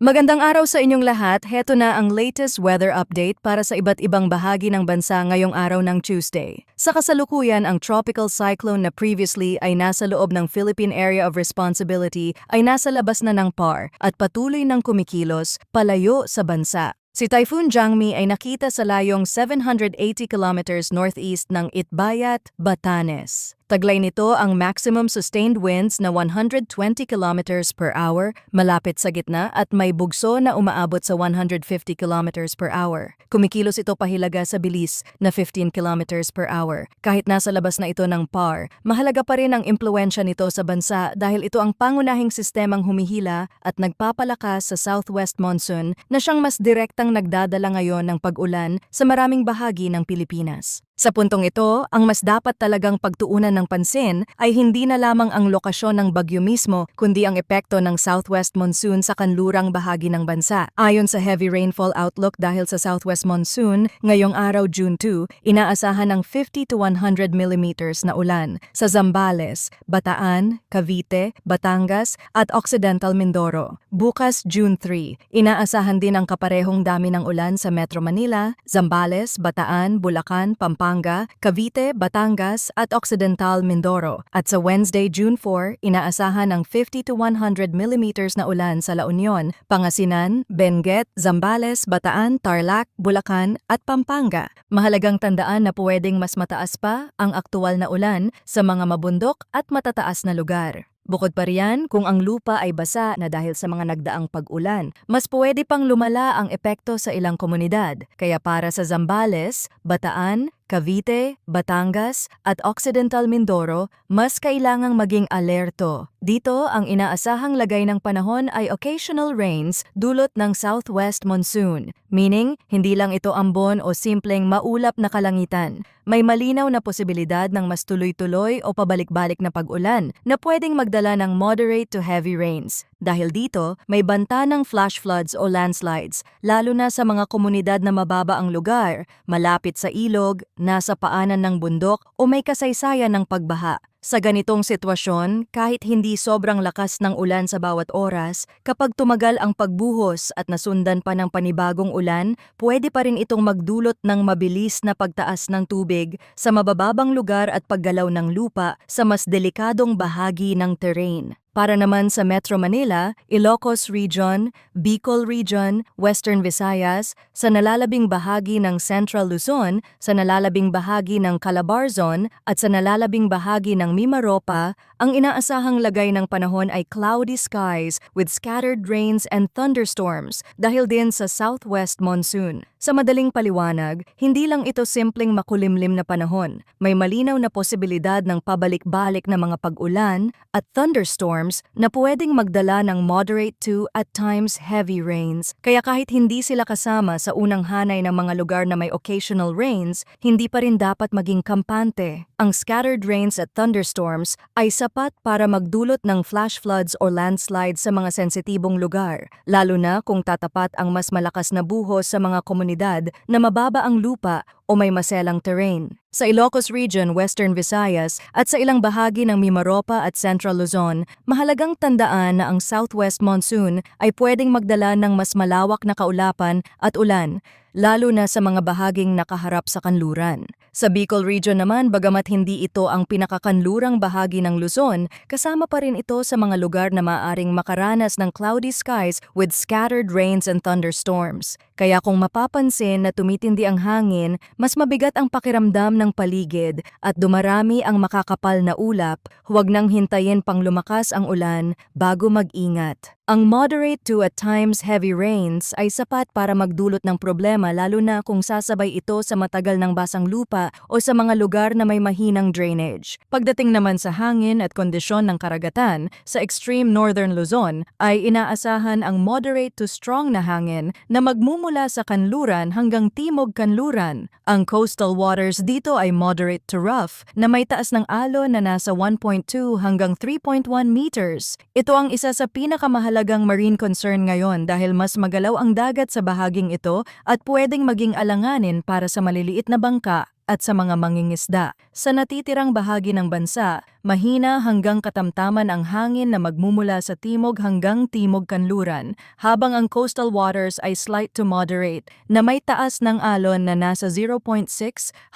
Magandang araw sa inyong lahat. Heto na ang latest weather update para sa iba't ibang bahagi ng bansa ngayong araw ng Tuesday. Sa kasalukuyan, ang tropical cyclone na previously ay nasa loob ng Philippine Area of Responsibility ay nasa labas na ng PAR at patuloy ng kumikilos palayo sa bansa. Si Typhoon Jangmi ay nakita sa layong 780 kilometers northeast ng Itbayat, Batanes. Taglay nito ang maximum sustained winds na 120 kilometers per hour malapit sa gitna at may bugso na umaabot sa 150 kilometers per hour. Kumikilos ito pahilaga sa bilis na 15 kilometers per hour. Kahit nasa labas na ito ng PAR, mahalaga pa rin ang impluwensya nito sa bansa dahil ito ang pangunahing sistemang humihila at nagpapalakas sa southwest monsoon na siyang mas direktang nagdadala ngayon ng pag-ulan sa maraming bahagi ng Pilipinas. Sa puntong ito, ang mas dapat talagang pagtuunan ng pansin ay hindi na lamang ang lokasyon ng bagyo mismo kundi ang epekto ng southwest monsoon sa kanlurang bahagi ng bansa. Ayon sa heavy rainfall outlook dahil sa southwest monsoon, ngayong araw June 2, inaasahan ng 50 to 100 millimeters na ulan sa Zambales, Bataan, Cavite, Batangas at Occidental Mindoro. Bukas June 3, inaasahan din ang kaparehong dami ng ulan sa Metro Manila, Zambales, Bataan, Bulacan, Pampanga, Cavite, Batangas at Occidental Mindoro. At sa Wednesday, June 4, inaasahan ang 50 to 100 millimeters na ulan sa La Union, Pangasinan, Benguet, Zambales, Bataan, Tarlac, Bulacan at Pampanga. Mahalagang tandaan na pwedeng mas mataas pa ang aktual na ulan sa mga mabundok at matataas na lugar. Bukod pa riyan, kung ang lupa ay basa na dahil sa mga nagdaang pag-ulan, mas pwede pang lumala ang epekto sa ilang komunidad. Kaya para sa Zambales, Bataan, Cavite, Batangas at Occidental Mindoro, mas kailangang maging alerto. Dito, ang inaasahang lagay ng panahon ay occasional rains dulot ng southwest monsoon, meaning hindi lang ito ambon o simpleng maulap na kalangitan. May malinaw na posibilidad ng mas tuloy-tuloy o pabalik-balik na pag-ulan na pwedeng magdala ng moderate to heavy rains. Dahil dito, may banta ng flash floods o landslides, lalo na sa mga komunidad na mababa ang lugar, malapit sa ilog, nasa paanan ng bundok o may kasaysayan ng pagbaha. Sa ganitong sitwasyon, kahit hindi sobrang lakas ng ulan sa bawat oras, kapag tumagal ang pagbuhos at nasundan pa ng panibagong ulan, pwede pa rin itong magdulot ng mabilis na pagtaas ng tubig sa mabababang lugar at paggalaw ng lupa sa mas delikadong bahagi ng terrain. Para naman sa Metro Manila, Ilocos Region, Bicol Region, Western Visayas, sa nalalabing bahagi ng Central Luzon, sa nalalabing bahagi ng Calabarzon at sa nalalabing bahagi ng Mimaropa, ang inaasahang lagay ng panahon ay cloudy skies with scattered rains and thunderstorms dahil din sa southwest monsoon. Sa madaling paliwanag, hindi lang ito simpleng makulimlim na panahon. May malinaw na posibilidad ng pabalik-balik na mga pag-ulan at thunderstorms na pwedeng magdala ng moderate to at times heavy rains. Kaya kahit hindi sila kasama sa unang hanay ng mga lugar na may occasional rains, hindi pa rin dapat maging kampante. Ang scattered rains at thunderstorms ay sapat para magdulot ng flash floods o landslides sa mga sensitibong lugar, lalo na kung tatapat ang mas malakas na buhos sa mga komunidad na mababa ang lupa o may maselang terrain. Sa Ilocos Region, Western Visayas at sa ilang bahagi ng Mimaropa at Central Luzon, mahalagang tandaan na ang southwest monsoon ay pwedeng magdala ng mas malawak na kaulapan at ulan, lalo na sa mga bahaging nakaharap sa kanluran. Sa Bicol Region naman, bagamat hindi ito ang pinakakanlurang bahagi ng Luzon, kasama pa rin ito sa mga lugar na maaaring makaranas ng cloudy skies with scattered rains and thunderstorms. Kaya kung mapapansin na tumitindi ang hangin, mas mabigat ang pakiramdam ng paligid at dumarami ang makakapal na ulap, huwag nang hintayin pang lumakas ang ulan bago mag-ingat. Ang moderate to at times heavy rains ay sapat para magdulot ng problema lalo na kung sasabay ito sa matagal ng basang lupa o sa mga lugar na may mahinang drainage. Pagdating naman sa hangin at kondisyon ng karagatan, sa extreme northern Luzon ay inaasahan ang moderate to strong na hangin na magmumula sa kanluran hanggang timog kanluran. Ang coastal waters dito ay moderate to rough na may taas ng alon na nasa 1.2 hanggang 3.1 meters. Ito ang isa sa pinakamahalagang marine concern ngayon dahil mas magalaw ang dagat sa bahaging ito at pwedeng maging alanganin para sa maliliit na bangka at sa mga mangingisda. Sa natitirang bahagi ng bansa, mahina hanggang katamtaman ang hangin na magmumula sa timog hanggang timog kanluran, habang ang coastal waters ay slight to moderate na may taas ng alon na nasa 0.6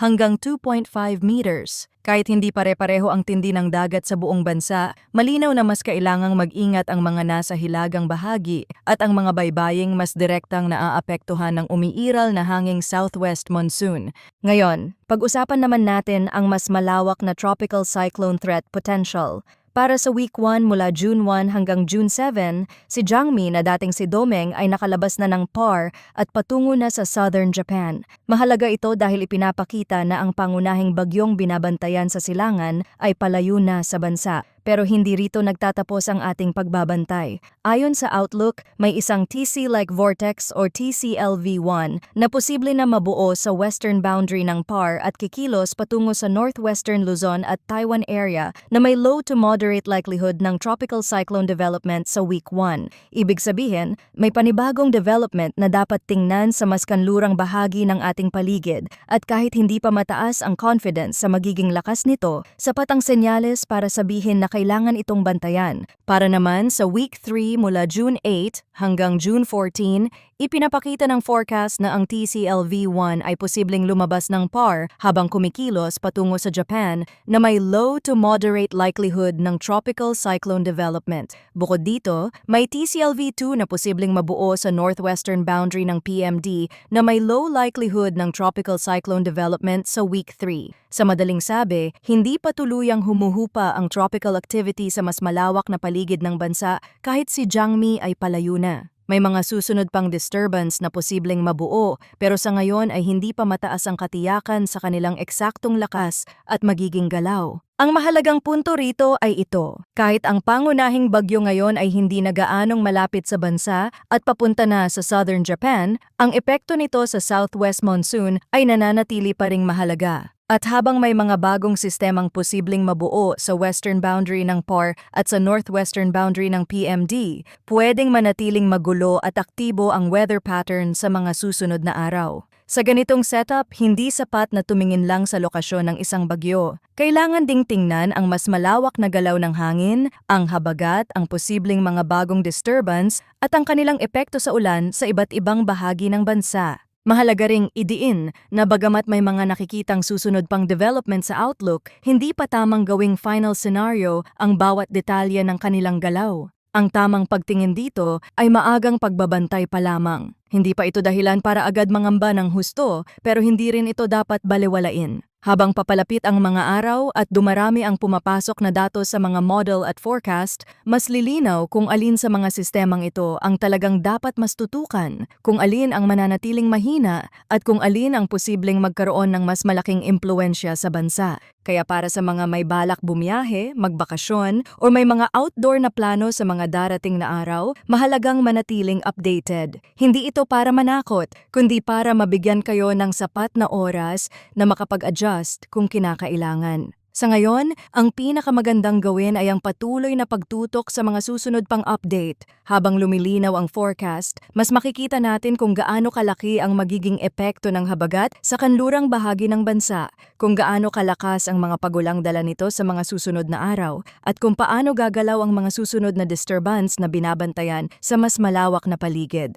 hanggang 2.5 meters. Kahit hindi pare-pareho ang tindi ng dagat sa buong bansa, malinaw na mas kailangang mag-ingat ang mga nasa hilagang bahagi at ang mga baybaying mas direktang naaapektuhan ng umiiral na hanging southwest monsoon. Ngayon, pag-usapan naman natin ang mas malawak na tropical cyclone threat potential. Para sa week 1 mula June 1 hanggang June 7, si Jangmi na dating si Domeng ay nakalabas na ng PAR at patungo na sa southern Japan. Mahalaga ito dahil ipinapakita na ang pangunahing bagyong binabantayan sa silangan ay palayo na sa bansa. Pero hindi rito nagtatapos ang ating pagbabantay. Ayon sa Outlook, may isang TC-like vortex or TCLV-1 na posible na mabuo sa western boundary ng PAR at kikilos patungo sa northwestern Luzon at Taiwan area na may low to moderate likelihood ng tropical cyclone development sa week 1. Ibig sabihin, may panibagong development na dapat tingnan sa mas kanlurang bahagi ng ating paligid at kahit hindi pa mataas ang confidence sa magiging lakas nito, sapat ang senyales para sabihin na kailangan itong bantayan. Para naman sa week 3 mula June 8 hanggang June 14, ipinapakita ng forecast na ang TCLV-1 ay posibleng lumabas ng PAR habang kumikilos patungo sa Japan na may low to moderate likelihood ng tropical cyclone development. Bukod dito, may TCLV-2 na posibleng mabuo sa northwestern boundary ng PMD na may low likelihood ng tropical cyclone development sa week 3. Sa madaling sabi, hindi pa tuluyang humuhupa ang tropical activity sa mas malawak na paligid ng bansa kahit si Jangmi ay palayo na. May mga susunod pang disturbance na posibleng mabuo pero sa ngayon ay hindi pa mataas ang katiyakan sa kanilang eksaktong lakas at magiging galaw. Ang mahalagang punto rito ay ito. Kahit ang pangunahing bagyo ngayon ay hindi na gaanong malapit sa bansa at papunta na sa southern Japan, ang epekto nito sa southwest monsoon ay nananatili pa ring mahalaga. At habang may mga bagong sistemang posibleng mabuo sa western boundary ng PAR at sa northwestern boundary ng PMD, pwedeng manatiling magulo at aktibo ang weather pattern sa mga susunod na araw. Sa ganitong setup, hindi sapat na tumingin lang sa lokasyon ng isang bagyo. Kailangan ding tingnan ang mas malawak na galaw ng hangin, ang habagat, ang posibleng mga bagong disturbance at ang kanilang epekto sa ulan sa iba't ibang bahagi ng bansa. Mahalaga ring idiin na bagamat may mga nakikitang susunod pang development sa Outlook, hindi pa tamang gawing final scenario ang bawat detalye ng kanilang galaw. Ang tamang pagtingin dito ay maagang pagbabantay pa lamang. Hindi pa ito dahilan para agad mangamba ng husto, pero hindi rin ito dapat balewalain. Habang papalapit ang mga araw at dumarami ang pumapasok na datos sa mga model at forecast, mas lilinaw kung alin sa mga sistemang ito ang talagang dapat mas tutukan, kung alin ang mananatiling mahina, at kung alin ang posibleng magkaroon ng mas malaking impluensya sa bansa. Kaya para sa mga may balak bumiyahe, magbakasyon, o may mga outdoor na plano sa mga darating na araw, mahalagang manatiling updated. Hindi ito para manakot, kundi para mabigyan kayo ng sapat na oras na makapag-adjust kung kinakailangan. Sa ngayon, ang pinakamagandang gawin ay ang patuloy na pagtutok sa mga susunod pang update. Habang lumilinaw ang forecast, mas makikita natin kung gaano kalaki ang magiging epekto ng habagat sa kanlurang bahagi ng bansa, kung gaano kalakas ang mga pagulang dala nito sa mga susunod na araw, at kung paano gagalaw ang mga susunod na disturbance na binabantayan sa mas malawak na paligid.